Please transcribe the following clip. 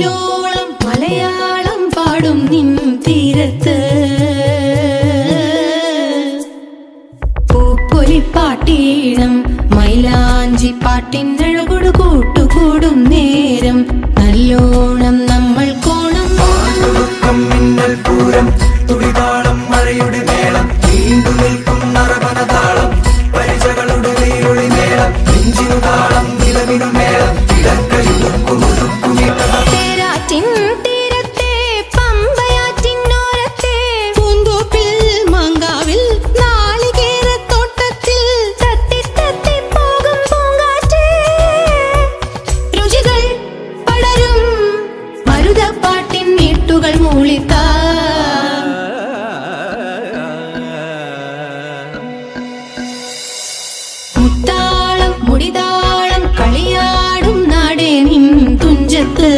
മൈലോളം മലയാളം പാടും നിൻ തീരത്ത് പൂപ്പൊലിപ്പാട്ടീണം മൈലാഞ്ചി പാട്ടിനഴകൊടു കൂട്ടുകൂടും നേരം നല്ലോണം നമ്മൾ കോണം മിന്നൽ പൂരം തുടിതാളം മഴയുടെ മേളം നീണ്ടു നിൽക്കും നറവനതാളം പരിചകളുടെ നീരൊളി മേളം നെഞ്ചിനു താളം നിലവിനു മേളം തേരാറ്റിൻ തീരത്തെ പമ്പയാറ്റിനോരത്തെ പൂന്തോപ്പിൽ മങ്കാവിൽ നാളികേരത്തോട്ടത്തിൽ തത്തി തത്തി പോകും പൂങ്കാറ്റേ രുചികൾ പടരും മരുതപ്പാട്ടിൻ നീട്ടുകൾ മൂളിത്താ മുത്താളം മുടിതാളം കളിയാടും നാടേ നിൻ തുഞ്ചത്ത്